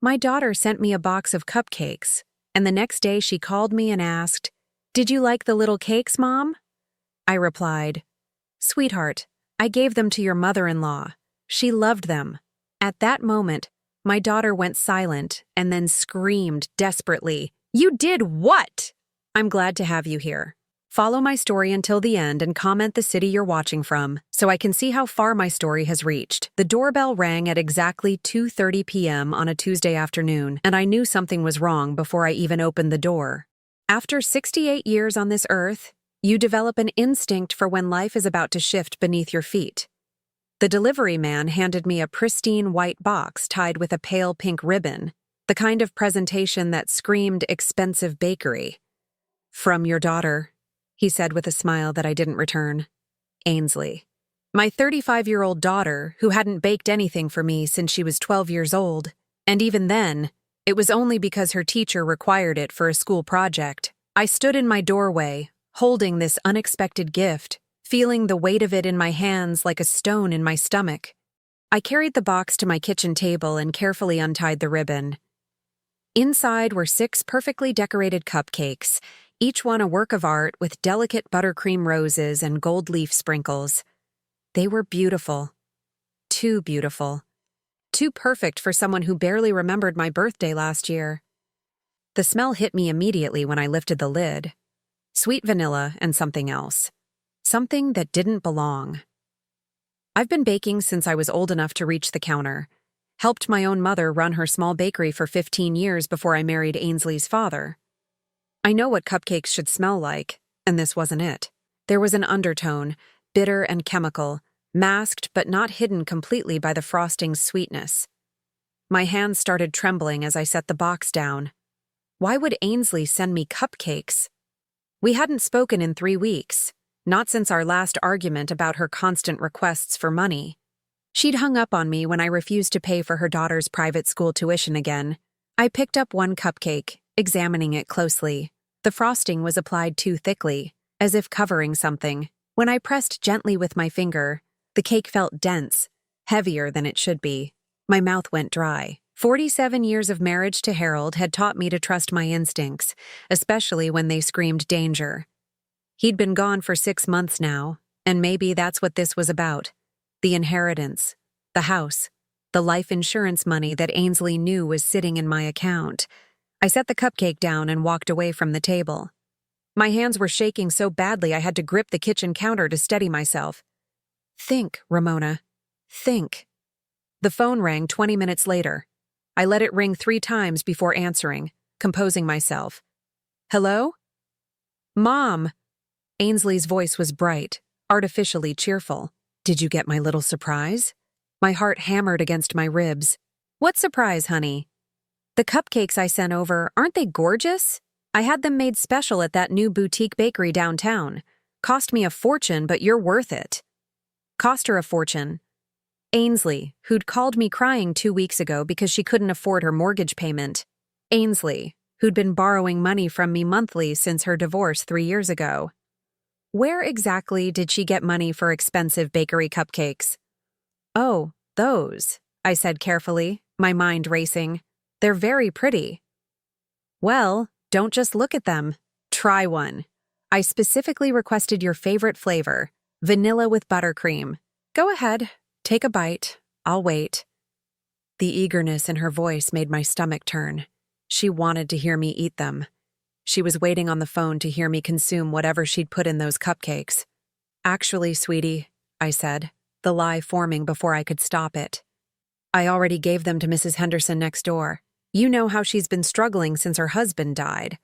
My daughter sent me a box of cupcakes, and the next day she called me and asked, "Did you like the little cakes, Mom?" I replied, "Sweetheart, I gave them to your mother-in-law. She loved them." At that moment, my daughter went silent and then screamed desperately, "You did what?" I'm glad to have you here. Follow my story until the end and comment the city you're watching from, so I can see how far my story has reached. The doorbell rang at exactly 2:30 p.m. on a Tuesday afternoon, and I knew something was wrong before I even opened the door. After 68 years on this earth, you develop an instinct for when life is about to shift beneath your feet. The delivery man handed me a pristine white box tied with a pale pink ribbon, the kind of presentation that screamed expensive bakery. "From your daughter," he said with a smile that I didn't return. Ainsley. My 35-year-old daughter, who hadn't baked anything for me since she was 12 years old, and even then, it was only because her teacher required it for a school project. I stood in my doorway, holding this unexpected gift, feeling the weight of it in my hands like a stone in my stomach. I carried the box to my kitchen table and carefully untied the ribbon. Inside were 6 perfectly decorated cupcakes, each one a work of art with delicate buttercream roses and gold leaf sprinkles. They were beautiful. Too beautiful. Too perfect for someone who barely remembered my birthday last year. The smell hit me immediately when I lifted the lid. Sweet vanilla and something else. Something that didn't belong. I've been baking since I was old enough to reach the counter. Helped my own mother run her small bakery for 15 years before I married Ainsley's father. I know what cupcakes should smell like, and this wasn't it. There was an undertone, bitter and chemical, masked but not hidden completely by the frosting's sweetness. My hands started trembling as I set the box down. Why would Ainsley send me cupcakes? We hadn't spoken in 3 weeks, not since our last argument about her constant requests for money. She'd hung up on me when I refused to pay for her daughter's private school tuition again. I picked up one cupcake, examining it closely. The frosting was applied too thickly, as if covering something. When I pressed gently with my finger, the cake felt dense, heavier than it should be. My mouth went dry. 47 years of marriage to Harold had taught me to trust my instincts, especially when they screamed danger. He'd been gone for 6 months now, and maybe that's what this was about. The inheritance, the house, the life insurance money that Ainsley knew was sitting in my account. I set the cupcake down and walked away from the table. My hands were shaking so badly I had to grip the kitchen counter to steady myself. "Think, Ramona. Think." The phone rang 20 minutes later. I let it ring 3 times before answering, composing myself. "Hello?" "Mom." Ainsley's voice was bright, artificially cheerful. "Did you get my little surprise?" My heart hammered against my ribs. "What surprise, honey?" "The cupcakes I sent over, aren't they gorgeous? I had them made special at that new boutique bakery downtown. Cost me a fortune, but you're worth it." Cost her a fortune. Ainsley, who'd called me crying 2 weeks ago because she couldn't afford her mortgage payment. Ainsley, who'd been borrowing money from me monthly since her divorce 3 years ago. Where exactly did she get money for expensive bakery cupcakes? "Oh, those," I said carefully, my mind racing. "They're very pretty." "Well, don't just look at them. Try one. I specifically requested your favorite flavor, vanilla with buttercream. Go ahead, take a bite. I'll wait." The eagerness in her voice made my stomach turn. She wanted to hear me eat them. She was waiting on the phone to hear me consume whatever she'd put in those cupcakes. "Actually, sweetie," I said, the lie forming before I could stop it. "I already gave them to Mrs. Henderson next door. You know how she's been struggling since her husband died.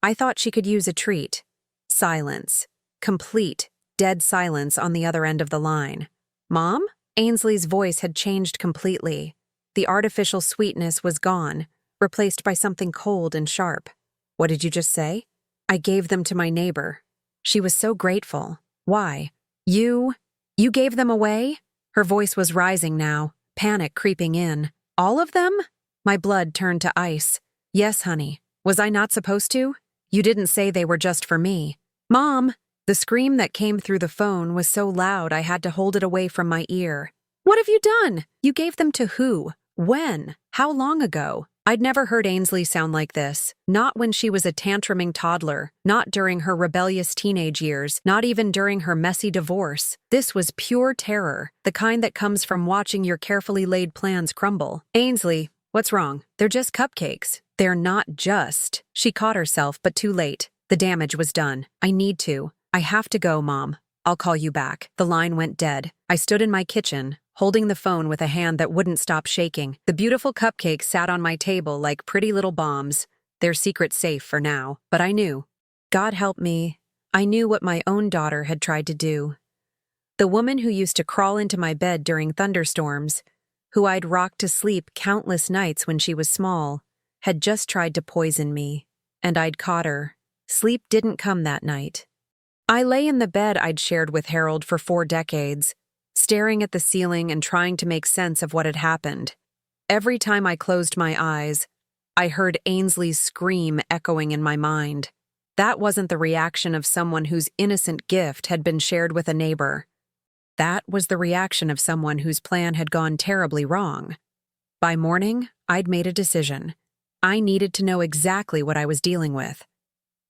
I thought she could use a treat." Silence. Complete, dead silence on the other end of the line. "Mom?" Ainsley's voice had changed completely. The artificial sweetness was gone, replaced by something cold and sharp. "What did you just say?" "I gave them to my neighbor. She was so grateful." "Why? You gave them away?" Her voice was rising now, panic creeping in. "All of them?" My blood turned to ice. "Yes, honey. Was I not supposed to? You didn't say they were just for me." "Mom!" The scream that came through the phone was so loud I had to hold it away from my ear. "What have you done? You gave them to who? When? How long ago?" I'd never heard Ainsley sound like this, not when she was a tantruming toddler, not during her rebellious teenage years, not even during her messy divorce. This was pure terror, the kind that comes from watching your carefully laid plans crumble. Ainsley, what's wrong? They're just cupcakes. They're not just. She caught herself, but too late. The damage was done. I have to go, Mom. I'll call you back. The line went dead. I stood in my kitchen, holding the phone with a hand that wouldn't stop shaking. The beautiful cupcakes sat on my table like pretty little bombs, their secret safe for now. But I knew. God help me. I knew what my own daughter had tried to do. The woman who used to crawl into my bed during thunderstorms, who I'd rocked to sleep countless nights when she was small, had just tried to poison me. And I'd caught her. Sleep didn't come that night. I lay in the bed I'd shared with Harold for 4 decades, staring at the ceiling and trying to make sense of what had happened. Every time I closed my eyes, I heard Ainsley's scream echoing in my mind. That wasn't the reaction of someone whose innocent gift had been shared with a neighbor. That was the reaction of someone whose plan had gone terribly wrong. By morning, I'd made a decision. I needed to know exactly what I was dealing with.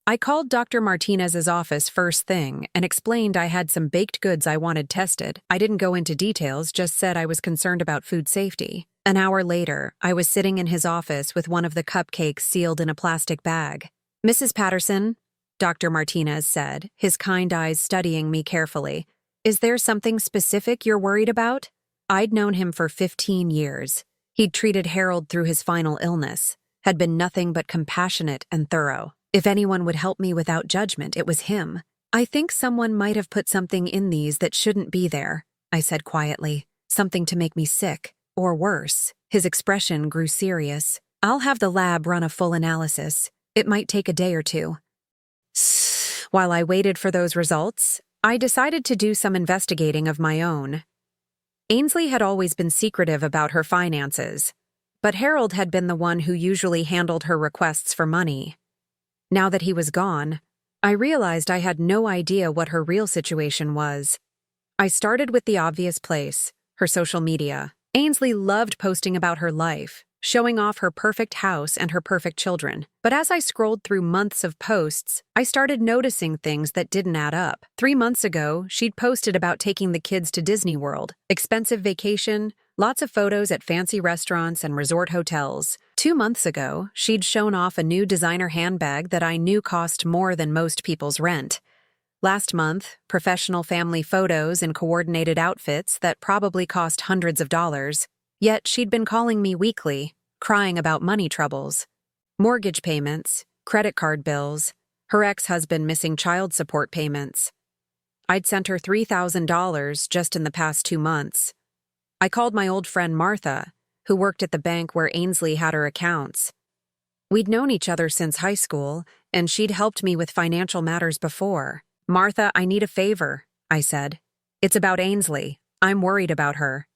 I called Dr. Martinez's office first thing and explained I had some baked goods I wanted tested. I didn't go into details, just said I was concerned about food safety. An hour later, I was sitting in his office with one of the cupcakes sealed in a plastic bag. "Mrs. Patterson," Dr. Martinez said, his kind eyes studying me carefully, "is there something specific you're worried about?" I'd known him for 15 years. He'd treated Harold through his final illness, had been nothing but compassionate and thorough. If anyone would help me without judgment, it was him. "I think someone might have put something in these that shouldn't be there," I said quietly. "Something to make me sick, or worse." His expression grew serious. "I'll have the lab run a full analysis. It might take a day or 2. While I waited for those results, I decided to do some investigating of my own. Ainsley had always been secretive about her finances, but Harold had been the one who usually handled her requests for money. Now that he was gone, I realized I had no idea what her real situation was. I started with the obvious place, her social media. Ainsley loved posting about her life, showing off her perfect house and her perfect children. But as I scrolled through months of posts, I started noticing things that didn't add up. 3 months ago, she'd posted about taking the kids to Disney World, expensive vacation, lots of photos at fancy restaurants and resort hotels. 2 months ago, she'd shown off a new designer handbag that I knew cost more than most people's rent. Last month, professional family photos in coordinated outfits that probably cost hundreds of dollars. Yet she'd been calling me weekly, crying about money troubles. Mortgage payments, credit card bills, her ex-husband missing child support payments. I'd sent her $3,000 just in the past 2 months. I called my old friend Martha, who worked at the bank where Ainsley had her accounts. We'd known each other since high school, and she'd helped me with financial matters before. "Martha, I need a favor," I said. "It's about Ainsley. I'm worried about her."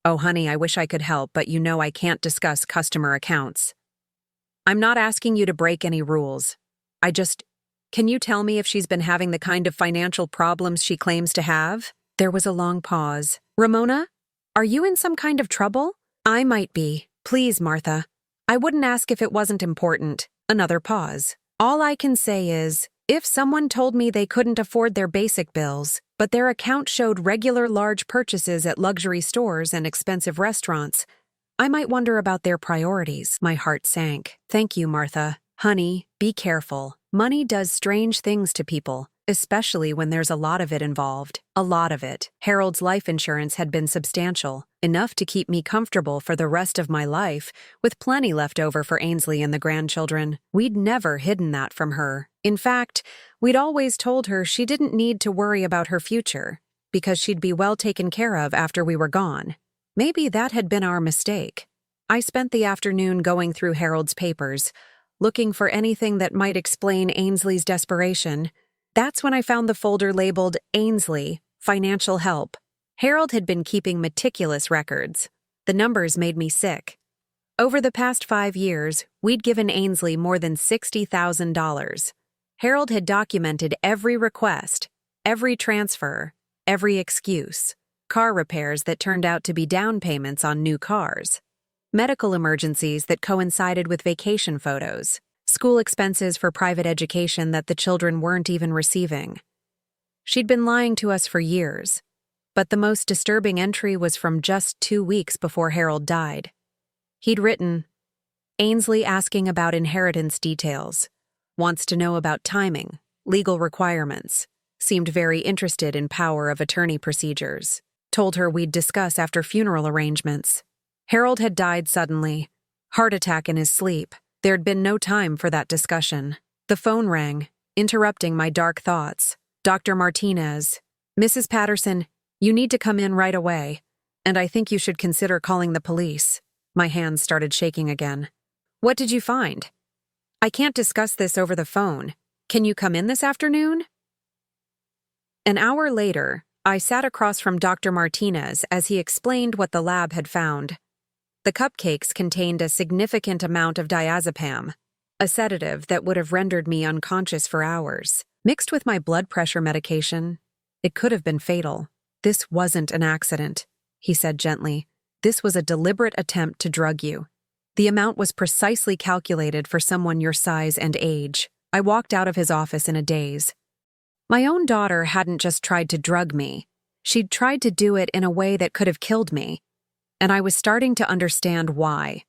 "Oh, honey, I wish I could help, but you know I can't discuss customer accounts." "I'm not asking you to break any rules. Can you tell me if she's been having the kind of financial problems she claims to have?" There was a long pause. "Ramona, are you in some kind of trouble?" "I might be. Please, Martha. I wouldn't ask if it wasn't important." Another pause. "All I can say is, if someone told me they couldn't afford their basic bills, but their account showed regular large purchases at luxury stores and expensive restaurants, I might wonder about their priorities." My heart sank. "Thank you, Martha. Honey, be careful. Money does strange things to people, especially when there's a lot of it involved. A lot of it." Harold's life insurance had been substantial, enough to keep me comfortable for the rest of my life, with plenty left over for Ainsley and the grandchildren. We'd never hidden that from her. In fact, we'd always told her she didn't need to worry about her future, because she'd be well taken care of after we were gone. Maybe that had been our mistake. I spent the afternoon going through Harold's papers, looking for anything that might explain Ainsley's desperation. That's when I found the folder labeled Ainsley, Financial Help. Harold had been keeping meticulous records. The numbers made me sick. Over the past 5 years, we'd given Ainsley more than $60,000. Harold had documented every request, every transfer, every excuse. Car repairs that turned out to be down payments on new cars. medical emergencies that coincided with vacation photos, school expenses for private education that the children weren't even receiving. She'd been lying to us for years, but the most disturbing entry was from just 2 weeks before Harold died. He'd written, "Ainsley asking about inheritance details. Wants to know about timing, legal requirements. Seemed very interested in power of attorney procedures. Told her we'd discuss after funeral arrangements." Harold had died suddenly. Heart attack in his sleep. There'd been no time for that discussion. The phone rang, interrupting my dark thoughts. "Dr. Martinez. Mrs. Patterson, you need to come in right away, and I think you should consider calling the police." My hands started shaking again. "What did you find?" "I can't discuss this over the phone. Can you come in this afternoon?" An hour later, I sat across from Dr. Martinez as he explained what the lab had found. The cupcakes contained a significant amount of diazepam, a sedative that would have rendered me unconscious for hours. Mixed with my blood pressure medication, it could have been fatal. "This wasn't an accident," he said gently. "This was a deliberate attempt to drug you. The amount was precisely calculated for someone your size and age." I walked out of his office in a daze. My own daughter hadn't just tried to drug me. She'd tried to do it in a way that could have killed me, and I was starting to understand why.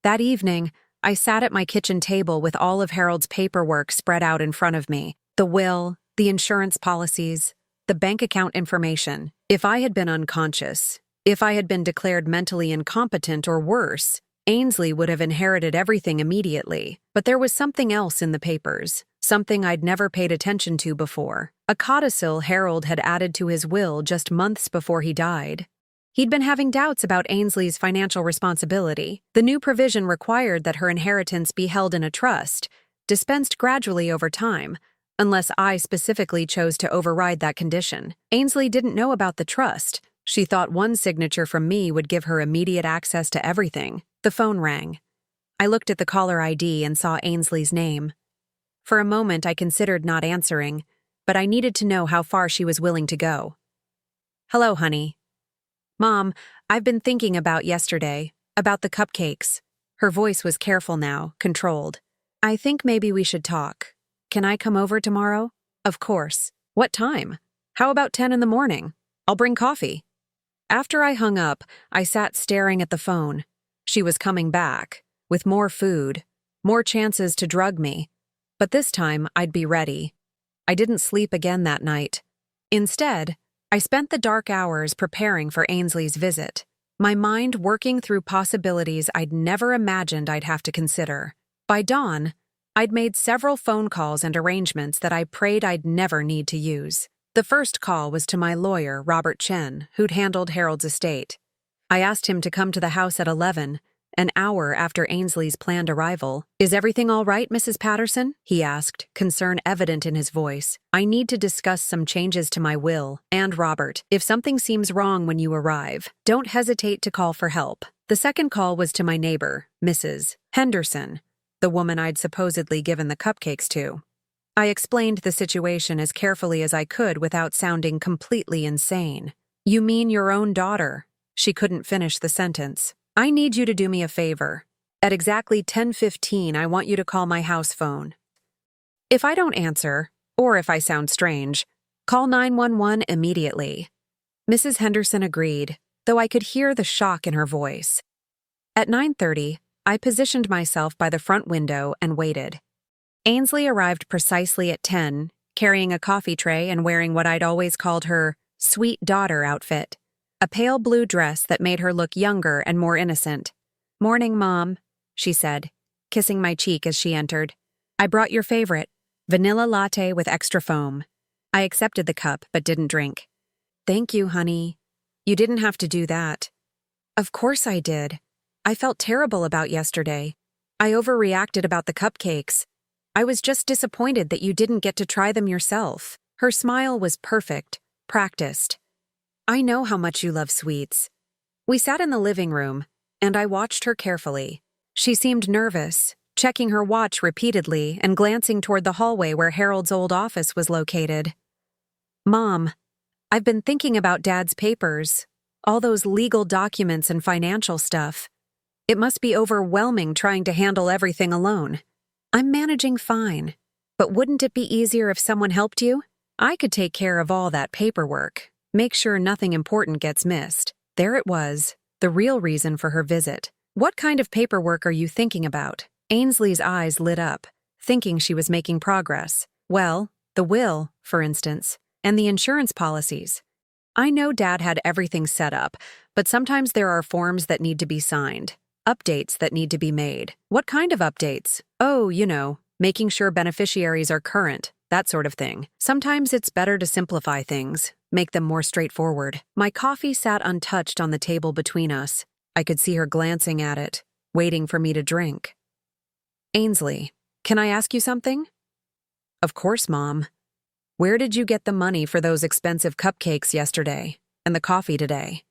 That evening, I sat at my kitchen table with all of Harold's paperwork spread out in front of me. The will, the insurance policies, the bank account information. If I had been unconscious, if I had been declared mentally incompetent or worse, Ainsley would have inherited everything immediately. But there was something else in the papers, something I'd never paid attention to before. A codicil Harold had added to his will just months before he died. He'd been having doubts about Ainsley's financial responsibility. The new provision required that her inheritance be held in a trust, dispensed gradually over time, unless I specifically chose to override that condition. Ainsley didn't know about the trust. She thought one signature from me would give her immediate access to everything. The phone rang. I looked at the caller ID and saw Ainsley's name. For a moment, I considered not answering, but I needed to know how far she was willing to go. "Hello, honey." "Mom, I've been thinking about yesterday, about the cupcakes." Her voice was careful now, controlled. "I think maybe we should talk. Can I come over tomorrow?" "Of course. What time?" "How about 10 in the morning? I'll bring coffee." After I hung up, I sat staring at the phone. She was coming back, with more food, more chances to drug me. But this time, I'd be ready. I didn't sleep again that night. Instead, I spent the dark hours preparing for Ainsley's visit, my mind working through possibilities I'd never imagined I'd have to consider. By dawn, I'd made several phone calls and arrangements that I prayed I'd never need to use. The first call was to my lawyer, Robert Chen, who'd handled Harold's estate. I asked him to come to the house at 11, an hour after Ainsley's planned arrival. "Is everything all right, Mrs. Patterson?" he asked, concern evident in his voice. "I need to discuss some changes to my will. And Robert, if something seems wrong when you arrive, don't hesitate to call for help." The second call was to my neighbor, Mrs. Henderson, the woman I'd supposedly given the cupcakes to. I explained the situation as carefully as I could without sounding completely insane. "You mean your own daughter?" She couldn't finish the sentence. "I need you to do me a favor. At exactly 10:15, I want you to call my house phone. If I don't answer, or if I sound strange, call 911 immediately." Mrs. Henderson agreed, though I could hear the shock in her voice. At 9:30, I positioned myself by the front window and waited. Ainsley arrived precisely at 10, carrying a coffee tray and wearing what I'd always called her sweet daughter outfit, a pale blue dress that made her look younger and more innocent. "Morning, Mom," she said, kissing my cheek as she entered. "I brought your favorite, vanilla latte with extra foam." I accepted the cup but didn't drink. "Thank you, honey. You didn't have to do that." "Of course I did. I felt terrible about yesterday. I overreacted about the cupcakes. I was just disappointed that you didn't get to try them yourself." Her smile was perfect, practiced. "I know how much you love sweets." We sat in the living room, and I watched her carefully. She seemed nervous, checking her watch repeatedly and glancing toward the hallway where Harold's old office was located. "Mom, I've been thinking about Dad's papers, all those legal documents and financial stuff. It must be overwhelming trying to handle everything alone. I'm managing fine. But wouldn't it be easier if someone helped you? I could take care of all that paperwork, make sure nothing important gets missed. There it was, the real reason for her visit. What kind of paperwork are you thinking about? Ainsley's eyes lit up, thinking she was making progress. Well, the will, for instance, and the insurance policies. I know Dad had everything set up, but sometimes there are forms that need to be signed, updates that need to be made. What kind of updates? Oh, making sure beneficiaries are current, that sort of thing. Sometimes it's better to simplify things, make them more straightforward. My coffee sat untouched on the table between us. I could see her glancing at it, waiting for me to drink. Ainsley, can I ask you something? Of course, Mom. Where did you get the money for those expensive cupcakes yesterday and the coffee today?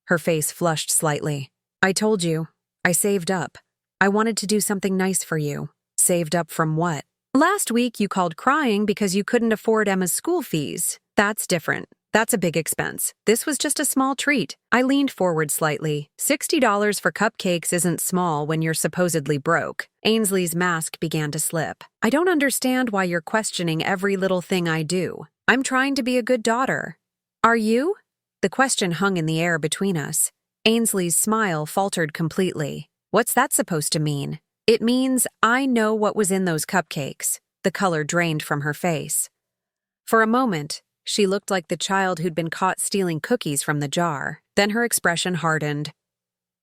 Her face flushed slightly. I told you, I saved up. I wanted to do something nice for you. Saved up from what? Last week you called crying because you couldn't afford Emma's school fees. That's different. That's a big expense. This was just a small treat. I leaned forward slightly. $60 for cupcakes isn't small when you're supposedly broke. Ainsley's mask began to slip. I don't understand why you're questioning every little thing I do. I'm trying to be a good daughter. Are you? The question hung in the air between us. Ainsley's smile faltered completely. What's that supposed to mean? It means I know what was in those cupcakes. The color drained from her face. For a moment, she looked like the child who'd been caught stealing cookies from the jar. Then her expression hardened.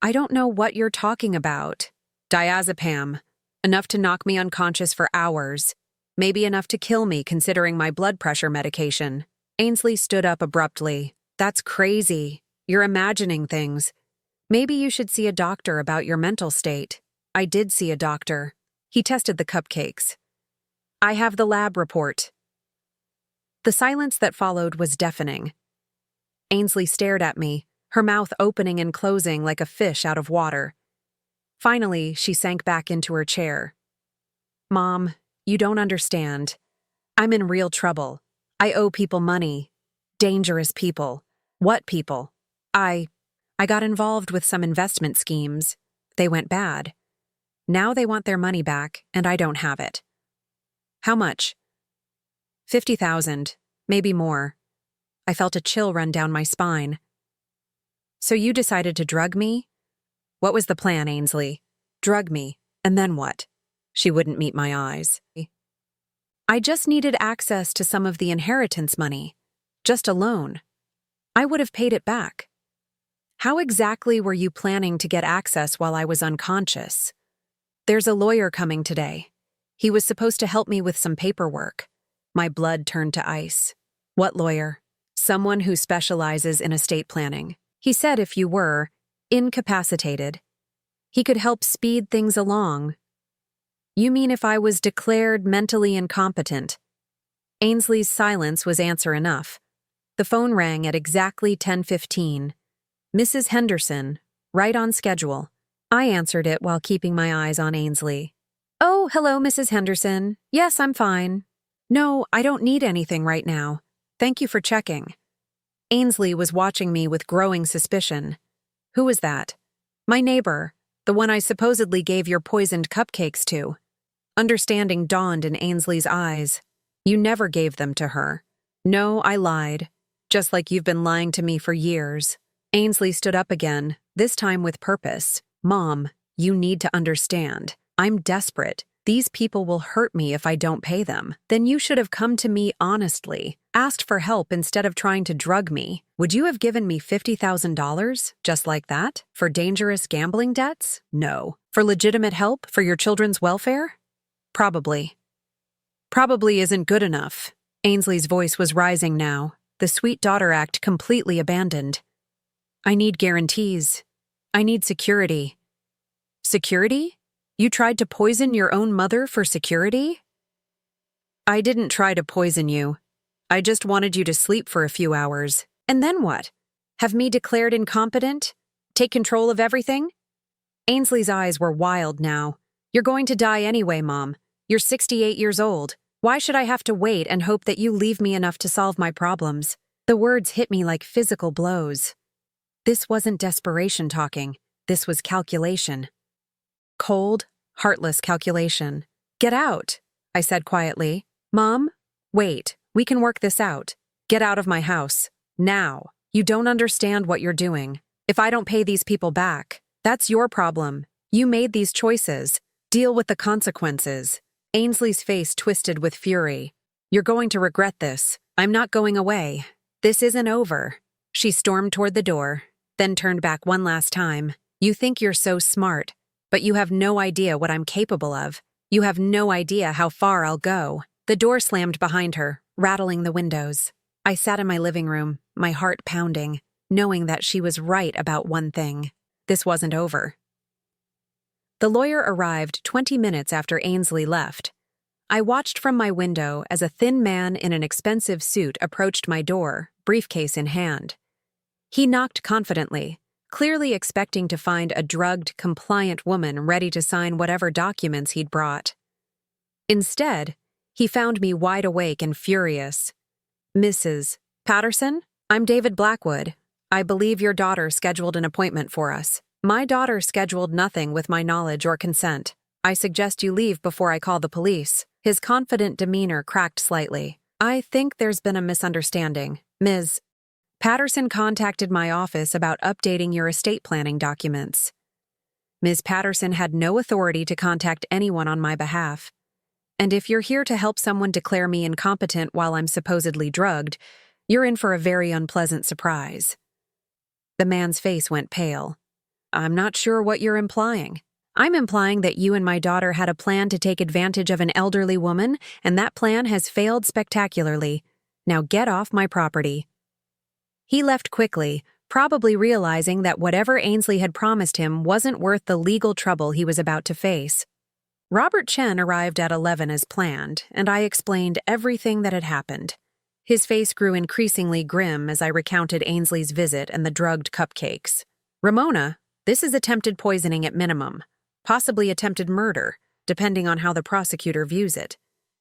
I don't know what you're talking about. Diazepam. Enough to knock me unconscious for hours. Maybe enough to kill me considering my blood pressure medication. Ainsley stood up abruptly. That's crazy. You're imagining things. Maybe you should see a doctor about your mental state. I did see a doctor. He tested the cupcakes. I have the lab report. The silence that followed was deafening. Ainsley stared at me, her mouth opening and closing like a fish out of water. Finally, she sank back into her chair. Mom, you don't understand. I'm in real trouble. I owe people money. Dangerous people. What people? I got involved with some investment schemes. They went bad. Now they want their money back, and I don't have it. How much? 50,000, maybe more. I felt a chill run down my spine. So you decided to drug me? What was the plan, Ainsley? Drug me, and then what? She wouldn't meet my eyes. I just needed access to some of the inheritance money. Just a loan. I would have paid it back. How exactly were you planning to get access while I was unconscious? There's a lawyer coming today. He was supposed to help me with some paperwork. My blood turned to ice. What lawyer? Someone who specializes in estate planning. He said if you were incapacitated, he could help speed things along. You mean if I was declared mentally incompetent? Ainsley's silence was answer enough. The phone rang at exactly 10:15. Mrs. Henderson, right on schedule. I answered it while keeping my eyes on Ainsley. Oh, hello, Mrs. Henderson. Yes, I'm fine. No, I don't need anything right now. Thank you for checking. Ainsley was watching me with growing suspicion. Who was that? My neighbor, the one I supposedly gave your poisoned cupcakes to. Understanding dawned in Ainsley's eyes. You never gave them to her. No, I lied. Just like you've been lying to me for years. Ainsley stood up again, this time with purpose. Mom, you need to understand. I'm desperate. These people will hurt me if I don't pay them. Then you should have come to me honestly, asked for help instead of trying to drug me. Would you have given me $50,000, just like that? For dangerous gambling debts? No. For legitimate help? For your children's welfare? Probably. Probably isn't good enough. Ainsley's voice was rising now, the sweet daughter act completely abandoned. I need guarantees. I need security. Security? You tried to poison your own mother for security? I didn't try to poison you. I just wanted you to sleep for a few hours. And then what? Have me declared incompetent? Take control of everything? Ainsley's eyes were wild now. You're going to die anyway, Mom. You're 68 years old. Why should I have to wait and hope that you leave me enough to solve my problems? The words hit me like physical blows. This wasn't desperation talking. This was calculation. Cold, heartless calculation. "Get out," I said quietly. "Mom, wait, we can work this out. Get out of my house. Now. You don't understand what you're doing. If I don't pay these people back, that's your problem. You made these choices. Deal with the consequences." Ainsley's face twisted with fury. "You're going to regret this. I'm not going away. This isn't over." She stormed toward the door, then turned back one last time. "You think you're so smart, but you have no idea what I'm capable of. You have no idea how far I'll go." The door slammed behind her, rattling the windows. I sat in my living room, my heart pounding, knowing that she was right about one thing. This wasn't over. The lawyer arrived 20 minutes after Ainsley left. I watched from my window as a thin man in an expensive suit approached my door, briefcase in hand. He knocked confidently, clearly expecting to find a drugged, compliant woman ready to sign whatever documents he'd brought. Instead, he found me wide awake and furious. "Mrs. Patterson? I'm David Blackwood. I believe your daughter scheduled an appointment for us." "My daughter scheduled nothing with my knowledge or consent. I suggest you leave before I call the police." His confident demeanor cracked slightly. "I think there's been a misunderstanding. Ms. Patterson contacted my office about updating your estate planning documents." Ms. Patterson had no authority to contact anyone on my behalf. And if you're here to help someone declare me incompetent while I'm supposedly drugged, you're in for a very unpleasant surprise. The man's face went pale. "I'm not sure what you're implying." "I'm implying that you and my daughter had a plan to take advantage of an elderly woman, and that plan has failed spectacularly. Now get off my property." He left quickly, probably realizing that whatever Ainsley had promised him wasn't worth the legal trouble he was about to face. Robert Chen arrived at 11 as planned, and I explained everything that had happened. His face grew increasingly grim as I recounted Ainsley's visit and the drugged cupcakes. "Ramona, this is attempted poisoning at minimum, possibly attempted murder, depending on how the prosecutor views it.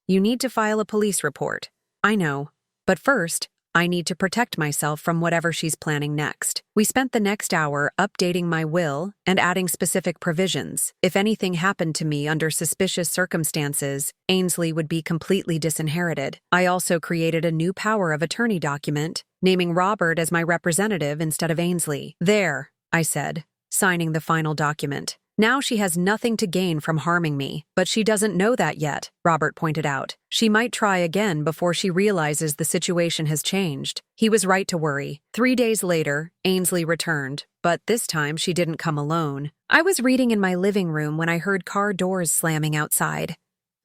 You need to file a police report." "I know, but first, I need to protect myself from whatever she's planning next." We spent the next hour updating my will and adding specific provisions. If anything happened to me under suspicious circumstances, Ainsley would be completely disinherited. I also created a new power of attorney document, naming Robert as my representative instead of Ainsley. "There," I said, signing the final document. "Now she has nothing to gain from harming me, but she doesn't know that yet," Robert pointed out. "She might try again before she realizes the situation has changed." He was right to worry. 3 days later, Ainsley returned, but this time she didn't come alone. I was reading in my living room when I heard car doors slamming outside.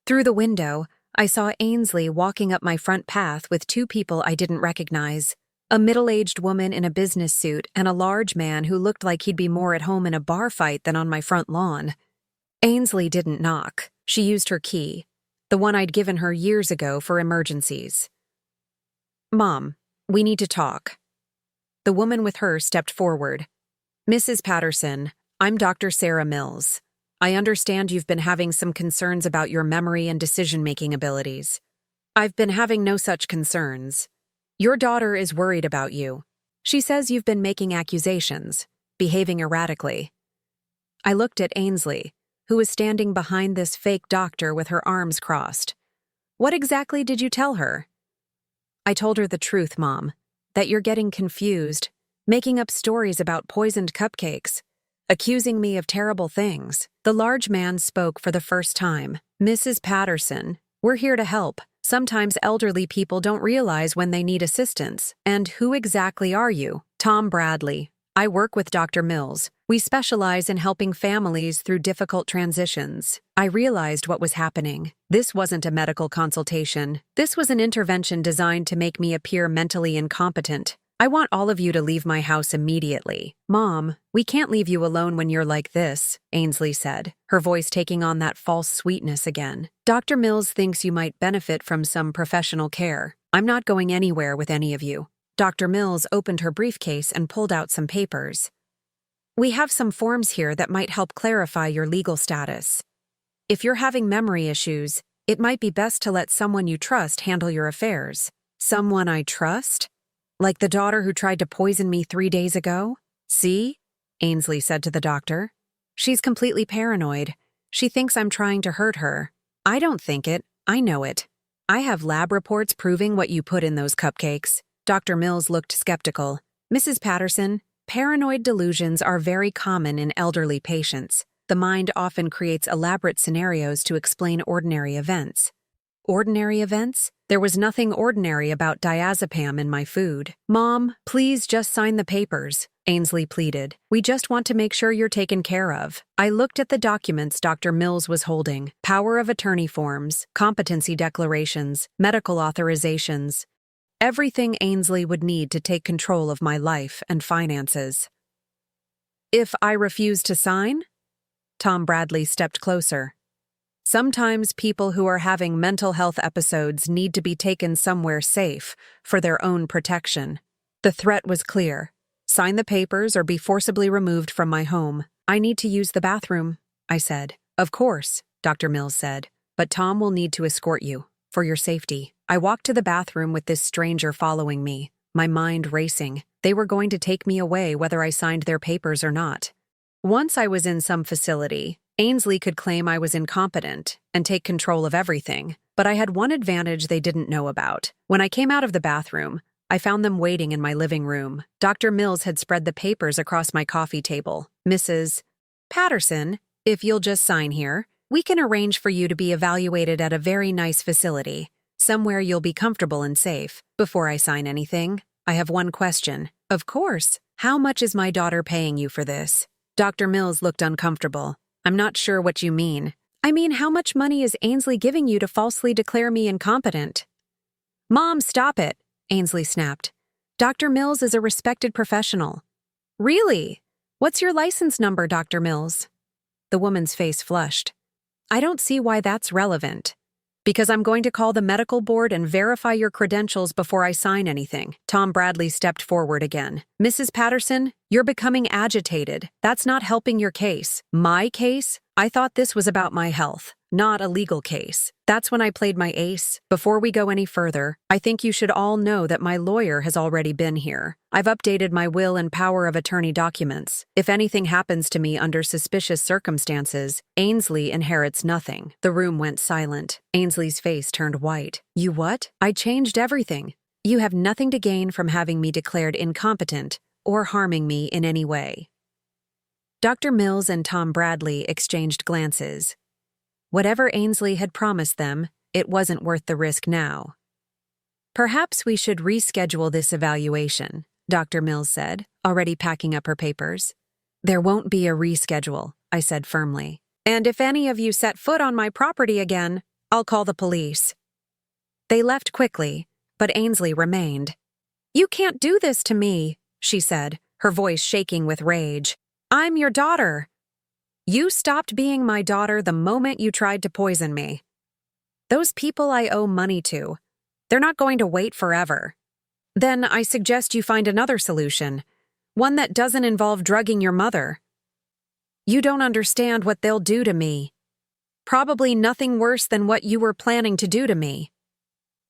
Through the window, I saw Ainsley walking up my front path with 2 people I didn't recognize. A middle-aged woman in a business suit and a large man who looked like he'd be more at home in a bar fight than on my front lawn. Ainsley didn't knock. She used her key, the one I'd given her years ago for emergencies. "Mom, we need to talk." The woman with her stepped forward. "Mrs. Patterson, I'm Dr. Sarah Mills. I understand you've been having some concerns about your memory and decision-making abilities." "I've been having no such concerns. Your daughter is worried about you. She says you've been making accusations, behaving erratically." I looked at Ainsley, who was standing behind this fake doctor with her arms crossed. "What exactly did you tell her?" "I told her the truth, Mom, that you're getting confused, making up stories about poisoned cupcakes, accusing me of terrible things." The large man spoke for the first time. "Mrs. Patterson, we're here to help. Sometimes elderly people don't realize when they need assistance. And who exactly are you?" "Tom Bradley. I work with Dr. Mills. We specialize in helping families through difficult transitions." I realized what was happening. This wasn't a medical consultation. This was an intervention designed to make me appear mentally incompetent. "I want all of you to leave my house immediately." "Mom, we can't leave you alone when you're like this," Ainsley said, her voice taking on that false sweetness again. "Dr. Mills thinks you might benefit from some professional care. I'm not going anywhere with any of you." Dr. Mills opened her briefcase and pulled out some papers. "We have some forms here that might help clarify your legal status. If you're having memory issues, it might be best to let someone you trust handle your affairs." "Someone I trust? Like the daughter who tried to poison me 3 days ago?" "See?" Ainsley said to the doctor. She's completely paranoid. She thinks I'm trying to hurt her. I don't think it. I know it. I have lab reports proving what you put in those cupcakes. Dr. Mills looked skeptical. Mrs. Patterson, paranoid delusions are very common in elderly patients. The mind often creates elaborate scenarios to explain ordinary events. Ordinary events? There was nothing ordinary about diazepam in my food. Mom, please just sign the papers, Ainsley pleaded. We just want to make sure you're taken care of. I looked at the documents Dr. Mills was holding: power of attorney forms, competency declarations, medical authorizations. Everything Ainsley would need to take control of my life and finances. If I refuse to sign? Tom Bradley stepped closer. Sometimes people who are having mental health episodes need to be taken somewhere safe for their own protection. The threat was clear. Sign the papers or be forcibly removed from my home. I need to use the bathroom, I said. Of course, Dr. Mills said, but Tom will need to escort you, for your safety. I walked to the bathroom with this stranger following me, my mind racing. They were going to take me away whether I signed their papers or not. Once I was in some facility, Ainsley could claim I was incompetent and take control of everything, but I had one advantage they didn't know about. When I came out of the bathroom, I found them waiting in my living room. Dr. Mills had spread the papers across my coffee table. Mrs. Patterson, if you'll just sign here, we can arrange for you to be evaluated at a very nice facility, somewhere you'll be comfortable and safe. Before I sign anything, I have one question. Of course. How much is my daughter paying you for this? Dr. Mills looked uncomfortable. I'm not sure what you mean. I mean, how much money is Ainsley giving you to falsely declare me incompetent? Mom, stop it, Ainsley snapped. Dr. Mills is a respected professional. Really? What's your license number, Dr. Mills? The woman's face flushed. I don't see why that's relevant. Because I'm going to call the medical board and verify your credentials before I sign anything. Tom Bradley stepped forward again. Mrs. Patterson, you're becoming agitated. That's not helping your case. My case? I thought this was about my health, not a legal case. That's when I played my ace. Before we go any further, I think you should all know that my lawyer has already been here. I've updated my will and power of attorney documents. If anything happens to me under suspicious circumstances, Ainsley inherits nothing. The room went silent. Ainsley's face turned white. You what? I changed everything. You have nothing to gain from having me declared incompetent or harming me in any way. Dr. Mills and Tom Bradley exchanged glances. Whatever Ainsley had promised them, it wasn't worth the risk now. Perhaps we should reschedule this evaluation, Dr. Mills said, already packing up her papers. There won't be a reschedule, I said firmly. And if any of you set foot on my property again, I'll call the police. They left quickly, but Ainsley remained. You can't do this to me, she said, her voice shaking with rage. I'm your daughter. You stopped being my daughter the moment you tried to poison me. Those people I owe money to, they're not going to wait forever. Then I suggest you find another solution, one that doesn't involve drugging your mother. You don't understand what they'll do to me. Probably nothing worse than what you were planning to do to me.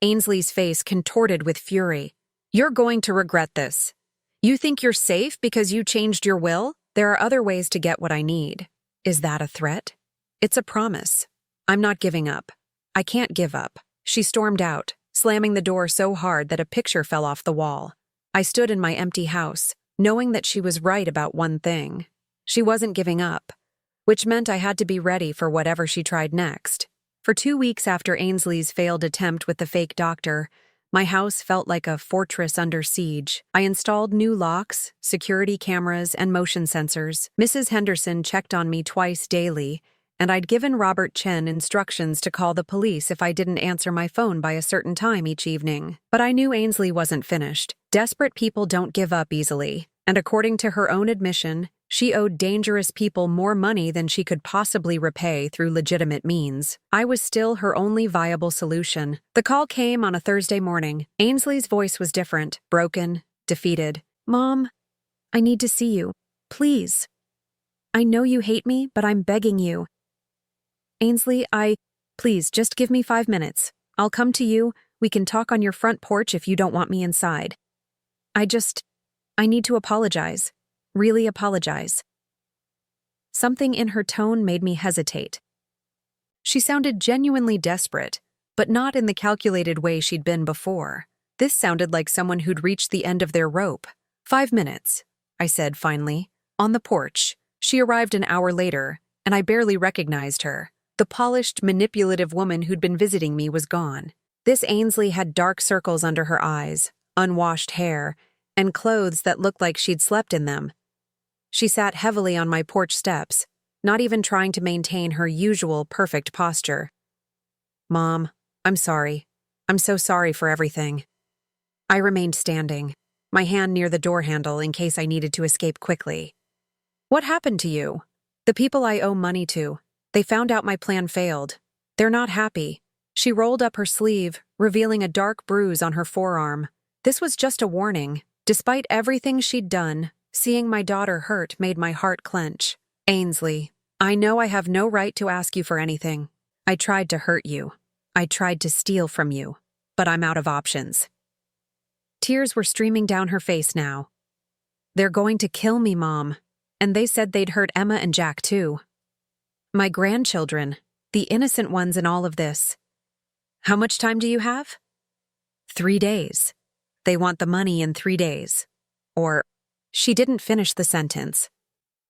Ainsley's face contorted with fury. You're going to regret this. You think you're safe because you changed your will? There are other ways to get what I need. Is that a threat? It's a promise. I'm not giving up. I can't give up. She stormed out, slamming the door so hard that a picture fell off the wall. I stood in my empty house, knowing that she was right about one thing. She wasn't giving up, which meant I had to be ready for whatever she tried next. For 2 weeks after Ainsley's failed attempt with the fake doctor, my house felt like a fortress under siege. I installed new locks, security cameras, and motion sensors. Mrs. Henderson checked on me twice daily, and I'd given Robert Chen instructions to call the police if I didn't answer my phone by a certain time each evening. But I knew Ainsley wasn't finished. Desperate people don't give up easily, and according to her own admission, she owed dangerous people more money than she could possibly repay through legitimate means. I was still her only viable solution. The call came on a Thursday morning. Ainsley's voice was different, broken, defeated. Mom, I need to see you. Please. I know you hate me, but I'm begging you. Ainsley, please, just give me 5 minutes. I'll come to you. We can talk on your front porch if you don't want me inside. I need to apologize. Really apologize?" Something in her tone made me hesitate. She sounded genuinely desperate, but not in the calculated way she'd been before. This sounded like someone who'd reached the end of their rope. 5 minutes, I said finally. On the porch, she arrived an hour later, and I barely recognized her. The polished, manipulative woman who'd been visiting me was gone. This Ainsley had dark circles under her eyes, unwashed hair, and clothes that looked like she'd slept in them. She sat heavily on my porch steps, not even trying to maintain her usual perfect posture. "Mom, I'm sorry. I'm so sorry for everything." I remained standing, my hand near the door handle in case I needed to escape quickly. "What happened to you?" "The people I owe money to. They found out my plan failed. They're not happy." She rolled up her sleeve, revealing a dark bruise on her forearm. This was just a warning. Despite everything she'd done, seeing my daughter hurt made my heart clench. "Ainsley, I know I have no right to ask you for anything. I tried to hurt you. I tried to steal from you. But I'm out of options." Tears were streaming down her face now. "They're going to kill me, Mom. And they said they'd hurt Emma and Jack too. My grandchildren, the innocent ones in all of this. How much time do you have?" 3 days. They want the money in 3 days. Or..." She didn't finish the sentence.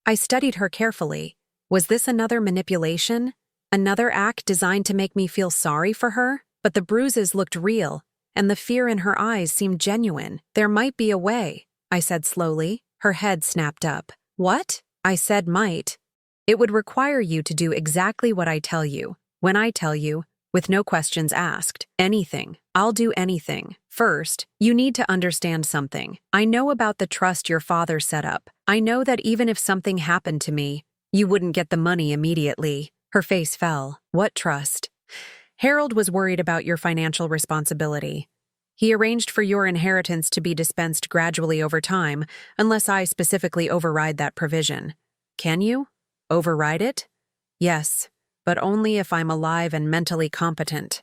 I studied her carefully. Was this another manipulation? Another act designed to make me feel sorry for her? But the bruises looked real, and the fear in her eyes seemed genuine. "There might be a way," I said slowly. Her head snapped up. "What?" I said might. "It would require you to do exactly what I tell you, when I tell you, with no questions asked. Anything. I'll do anything. First, you need to understand something. I know about the trust your father set up. I know that even if something happened to me, you wouldn't get the money immediately." Her face fell. "What trust?" "Harold was worried about your financial responsibility. He arranged for your inheritance to be dispensed gradually over time, unless I specifically override that provision." "Can you? Override it?" "Yes, but only if I'm alive and mentally competent."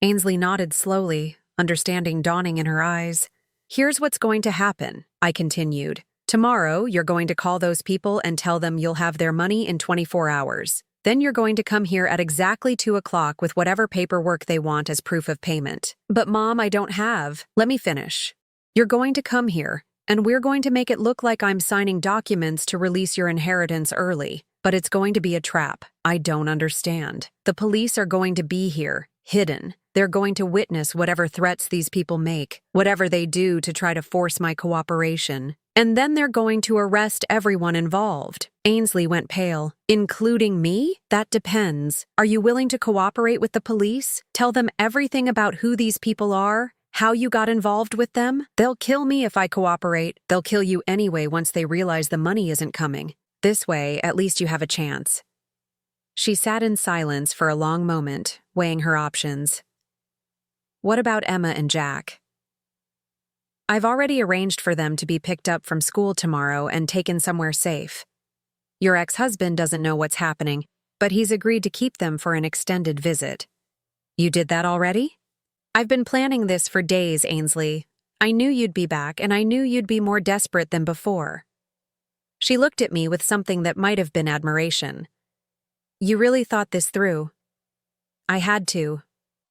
Ainsley nodded slowly, understanding dawning in her eyes. "Here's what's going to happen," I continued. "Tomorrow, you're going to call those people and tell them you'll have their money in 24 hours. Then you're going to come here at exactly 2 o'clock with whatever paperwork they want as proof of payment." "But Mom, I don't have." "Let me finish. You're going to come here, and we're going to make it look like I'm signing documents to release your inheritance early. But it's going to be a trap. I don't understand. The police are going to be here, hidden. They're going to witness whatever threats these people make, whatever they do to try to force my cooperation. And then they're going to arrest everyone involved." Ainsley went pale. "Including me? That depends. Are you willing to cooperate with the police? Tell them everything about who these people are? How you got involved with them? They'll kill me if I cooperate. They'll kill you anyway once they realize the money isn't coming. This way, at least you have a chance." She sat in silence for a long moment, weighing her options. "What about Emma and Jack?" "I've already arranged for them to be picked up from school tomorrow and taken somewhere safe. Your ex-husband doesn't know what's happening, but he's agreed to keep them for an extended visit." "You did that already?" "I've been planning this for days, Ainsley. I knew you'd be back, and I knew you'd be more desperate than before." She looked at me with something that might have been admiration. "You really thought this through?" "I had to.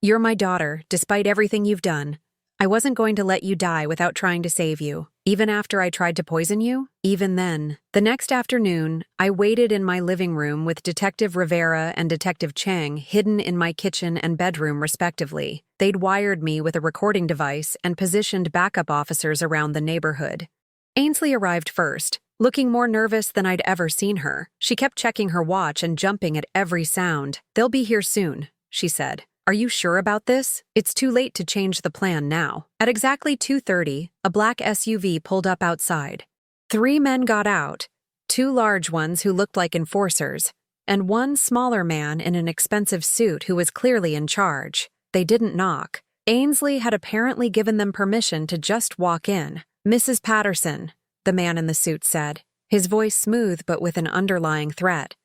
You're my daughter, despite everything you've done. I wasn't going to let you die without trying to save you. Even after I tried to poison you? Even then." The next afternoon, I waited in my living room with Detective Rivera and Detective Chang hidden in my kitchen and bedroom respectively. They'd wired me with a recording device and positioned backup officers around the neighborhood. Ainsley arrived first, looking more nervous than I'd ever seen her. She kept checking her watch and jumping at every sound. "They'll be here soon," she said. "Are you sure about this? It's too late to change the plan now." At exactly 2:30, a black SUV pulled up outside. 3 men got out, 2 large ones who looked like enforcers, and 1 smaller man in an expensive suit who was clearly in charge. They didn't knock. Ainsley had apparently given them permission to just walk in. "Mrs. Patterson," the man in the suit said, his voice smooth but with an underlying threat.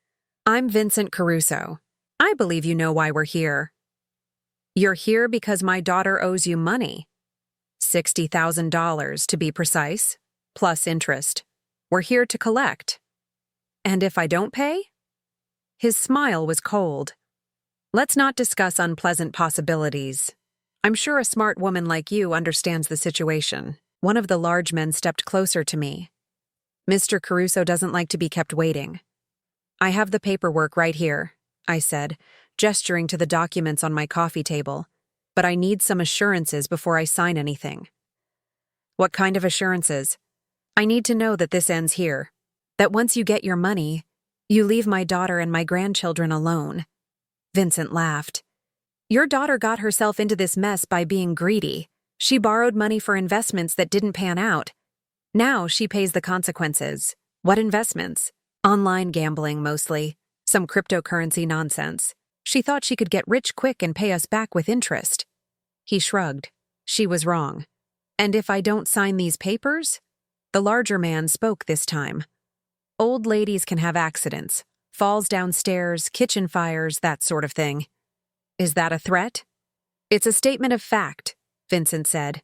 "I'm Vincent Caruso. I believe you know why we're here." "You're here because my daughter owes you money. $60,000 to be precise, plus interest." We're here to collect. And if I don't pay? His smile was cold. Let's not discuss unpleasant possibilities. I'm sure a smart woman like you understands the situation. One of the large men stepped closer to me. Mr. Caruso doesn't like to be kept waiting. I have the paperwork right here, I said, gesturing to the documents on my coffee table. But I need some assurances before I sign anything. What kind of assurances? I need to know that this ends here. That once you get your money, you leave my daughter and my grandchildren alone. Vincent laughed. Your daughter got herself into this mess by being greedy. She borrowed money for investments that didn't pan out. Now she pays the consequences. What investments? Online gambling, mostly. Some cryptocurrency nonsense. She thought she could get rich quick and pay us back with interest. He shrugged. She was wrong. And if I don't sign these papers? The larger man spoke this time. Old ladies can have accidents. Falls downstairs, kitchen fires, that sort of thing. Is that a threat? It's a statement of fact, Vincent said.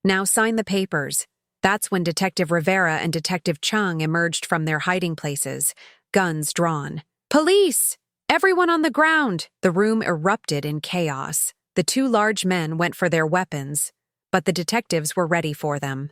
Now sign the papers. That's when Detective Rivera and Detective Chung emerged from their hiding places, guns drawn. Police! Everyone on the ground! The room erupted in chaos. The two large men went for their weapons, but the detectives were ready for them.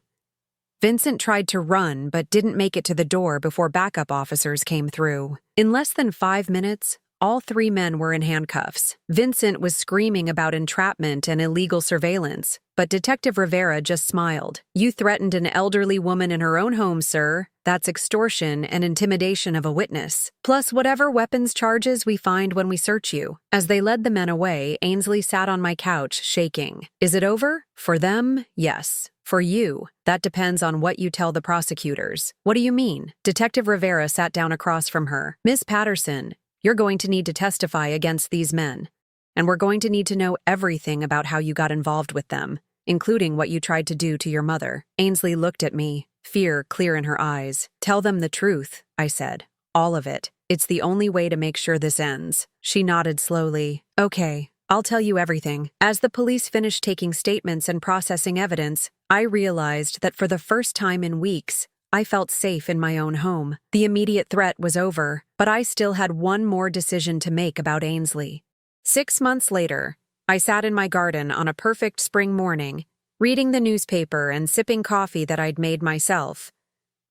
Vincent tried to run but didn't make it to the door before backup officers came through. In less than 5 minutes, all 3 men were in handcuffs. Vincent was screaming about entrapment and illegal surveillance, but Detective Rivera just smiled. You threatened an elderly woman in her own home, sir. That's extortion and intimidation of a witness. Plus whatever weapons charges we find when we search you. As they led the men away, Ainsley sat on my couch, shaking. Is it over? For them, yes. For you, that depends on what you tell the prosecutors. What do you mean? Detective Rivera sat down across from her. Miss Patterson, you're going to need to testify against these men. And we're going to need to know everything about how you got involved with them, including what you tried to do to your mother. Ainsley looked at me, fear clear in her eyes. Tell them the truth, I said. All of it. It's the only way to make sure this ends. She nodded slowly. Okay, I'll tell you everything. As the police finished taking statements and processing evidence, I realized that for the first time in weeks, I felt safe in my own home. The immediate threat was over, but I still had one more decision to make about Ainsley. 6 months later, I sat in my garden on a perfect spring morning, reading the newspaper and sipping coffee that I'd made myself.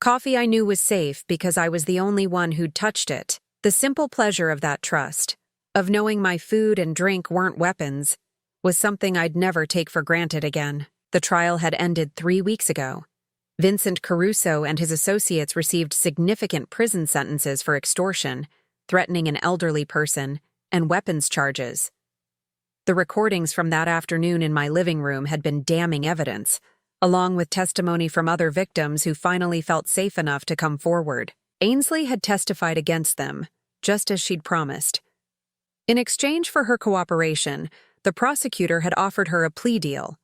Coffee I knew was safe because I was the only one who'd touched it. The simple pleasure of that trust, of knowing my food and drink weren't weapons, was something I'd never take for granted again. The trial had ended 3 weeks ago. Vincent Caruso and his associates received significant prison sentences for extortion, threatening an elderly person, and weapons charges. The recordings from that afternoon in my living room had been damning evidence, along with testimony from other victims who finally felt safe enough to come forward. Ainsley had testified against them, just as she'd promised. In exchange for her cooperation, the prosecutor had offered her a plea deal: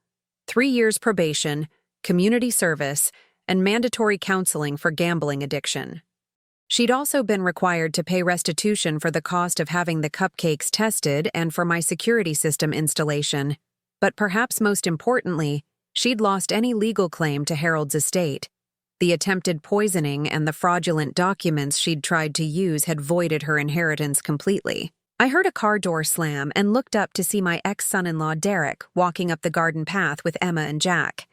3 years probation, community service, and mandatory counseling for gambling addiction. She'd also been required to pay restitution for the cost of having the cupcakes tested and for my security system installation. But perhaps most importantly, she'd lost any legal claim to Harold's estate. The attempted poisoning and the fraudulent documents she'd tried to use had voided her inheritance completely. I heard a car door slam and looked up to see my ex-son-in-law Derek walking up the garden path with Emma and Jack.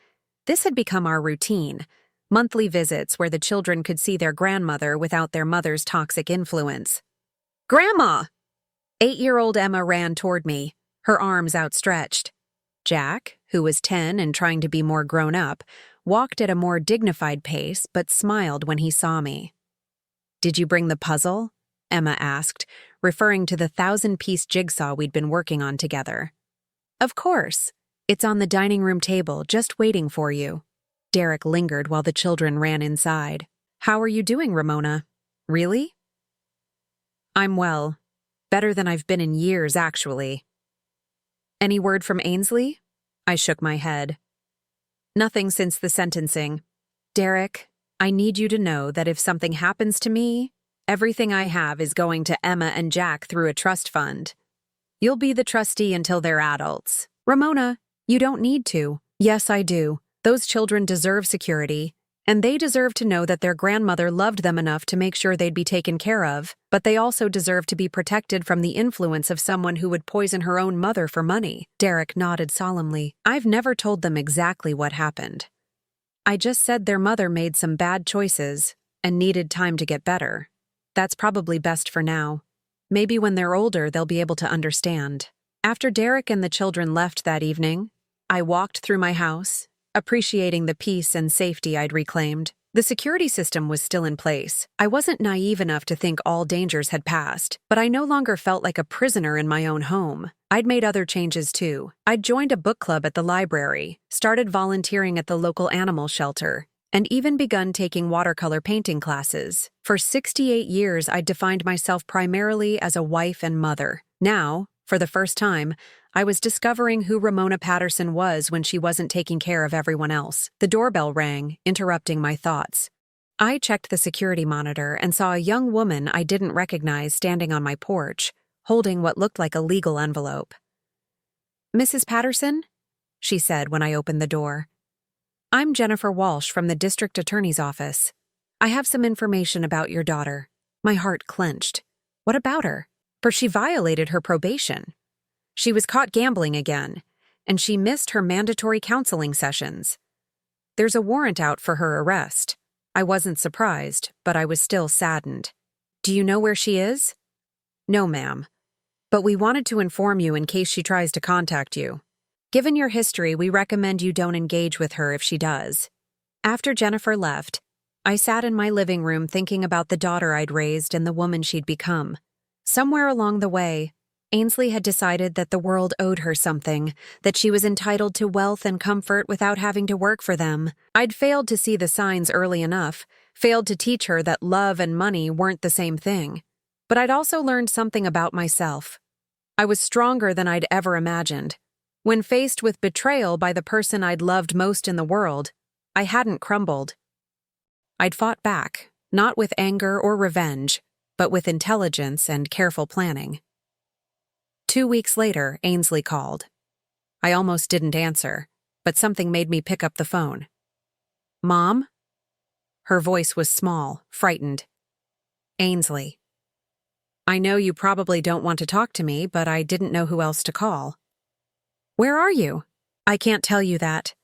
This had become our routine. Monthly visits where the children could see their grandmother without their mother's toxic influence. Grandma! 8-year-old Emma ran toward me, her arms outstretched. Jack, who was 10 and trying to be more grown up, walked at a more dignified pace but smiled when he saw me. Did you bring the puzzle? Emma asked, referring to the 1,000-piece jigsaw we'd been working on together. Of course. It's on the dining room table, just waiting for you. Derek lingered while the children ran inside. How are you doing, Ramona? Really? I'm well. Better than I've been in years, actually. Any word from Ainsley? I shook my head. Nothing since the sentencing. Derek, I need you to know that if something happens to me, everything I have is going to Emma and Jack through a trust fund. You'll be the trustee until they're adults. Ramona, you don't need to. Yes, I do. Those children deserve security, And they deserve to know that their grandmother loved them enough to make sure they'd be taken care of, but they also deserve to be protected from the influence of someone who would poison her own mother for money. Derek nodded solemnly. I've never told them exactly what happened. I just said their mother made some bad choices and needed time to get better. That's probably best for now. Maybe when they're older, they'll be able to understand. After Derek and the children left that evening, I walked through my house, appreciating the peace and safety I'd reclaimed. The security system was still in place. I wasn't naive enough to think all dangers had passed, but I no longer felt like a prisoner in my own home. I'd made other changes too. I'd joined a book club at the library, started volunteering at the local animal shelter, and even begun taking watercolor painting classes. For 68 years, I'd defined myself primarily as a wife and mother. Now, for the first time, I was discovering who Ramona Patterson was when she wasn't taking care of everyone else. The doorbell rang, interrupting my thoughts. I checked the security monitor and saw a young woman I didn't recognize standing on my porch, holding what looked like a legal envelope. "Mrs. Patterson?" she said when I opened the door. "I'm Jennifer Walsh from the district attorney's office. I have some information about your daughter." My heart clenched. What about her? For she violated her probation. She was caught gambling again, and she missed her mandatory counseling sessions. There's a warrant out for her arrest. I wasn't surprised, but I was still saddened. "Do you know where she is?" "No, ma'am. But we wanted to inform you in case she tries to contact you. Given your history, we recommend you don't engage with her if she does." After Jennifer left, I sat in my living room thinking about the daughter I'd raised and the woman she'd become. Somewhere along the way, Ainsley had decided that the world owed her something, that she was entitled to wealth and comfort without having to work for them. I'd failed to see the signs early enough, failed to teach her that love and money weren't the same thing. But I'd also learned something about myself. I was stronger than I'd ever imagined. When faced with betrayal by the person I'd loved most in the world, I hadn't crumbled. I'd fought back, not with anger or revenge, but with intelligence and careful planning. 2 weeks later, Ainsley called. I almost didn't answer, but something made me pick up the phone. "Mom?" Her voice was small, frightened. "Ainsley. I know you probably don't want to talk to me, but I didn't know who else to call." "Where are you?" "I can't tell you that.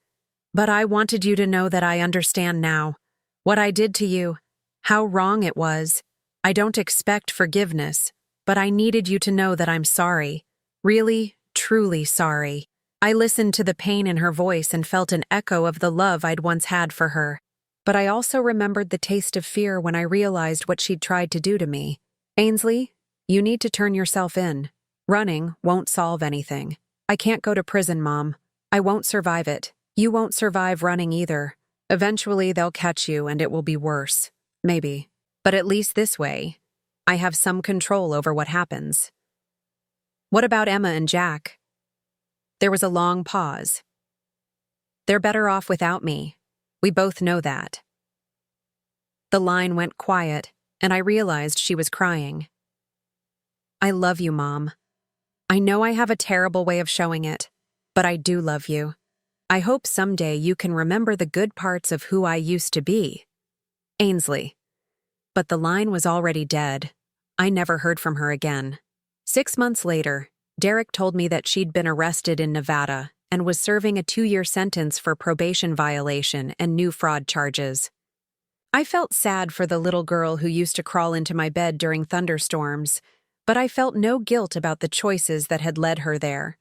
But I wanted you to know that I understand now. What I did to you, how wrong it was. I don't expect forgiveness, but I needed you to know that I'm sorry. Really, truly sorry." I listened to the pain in her voice and felt an echo of the love I'd once had for her. But I also remembered the taste of fear when I realized what she'd tried to do to me. "Ainsley, you need to turn yourself in. Running won't solve anything. I can't go to prison, Mom. I won't survive it. You won't survive running either. Eventually they'll catch you and it will be worse. Maybe. But at least this way, I have some control over what happens." "What about Emma and Jack?" There was a long pause. "They're better off without me. We both know that." The line went quiet, and I realized she was crying. "I love you, Mom. I know I have a terrible way of showing it, but I do love you. I hope someday you can remember the good parts of who I used to be. Ainsley." But the line was already dead. I never heard from her again. 6 months later, Derek told me that she'd been arrested in Nevada and was serving a 2-year sentence for probation violation and new fraud charges. I felt sad for the little girl who used to crawl into my bed during thunderstorms, but I felt no guilt about the choices that had led her there.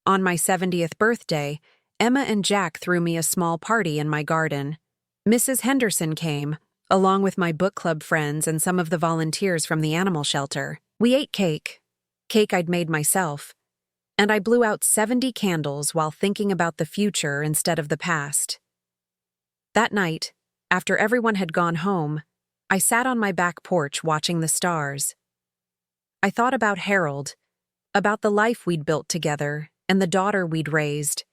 On my 70th birthday, Emma and Jack threw me a small party in my garden. Mrs. Henderson came, along with my book club friends and some of the volunteers from the animal shelter. We ate cake I'd made myself, and I blew out 70 candles while thinking about the future instead of the past. That night, after everyone had gone home, I sat on my back porch watching the stars. I thought about Harold, about the life we'd built together and the daughter we'd raised.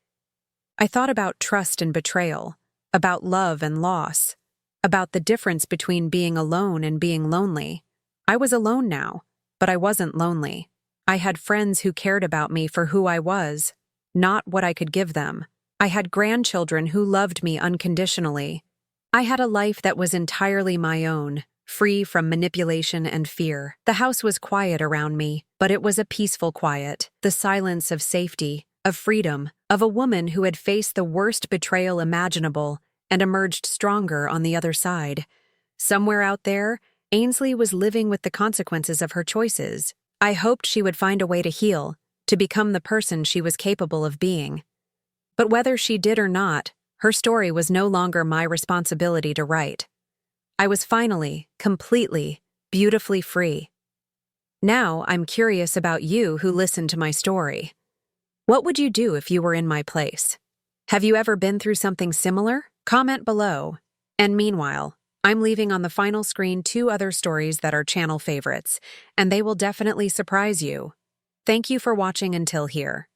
I thought about trust and betrayal, about love and loss, about the difference between being alone and being lonely. I was alone now, but I wasn't lonely. I had friends who cared about me for who I was, not what I could give them. I had grandchildren who loved me unconditionally. I had a life that was entirely my own, free from manipulation and fear. The house was quiet around me, but it was a peaceful quiet, the silence of safety, of freedom, of a woman who had faced the worst betrayal imaginable and emerged stronger on the other side. Somewhere out there, Ainsley was living with the consequences of her choices. I hoped she would find a way to heal, to become the person she was capable of being. But whether she did or not, her story was no longer my responsibility to write. I was finally, completely, beautifully free. Now I'm curious about you who listened to my story. What would you do if you were in my place? Have you ever been through something similar? Comment below. And meanwhile, I'm leaving on the final screen 2 other stories that are channel favorites, and they will definitely surprise you. Thank you for watching until here.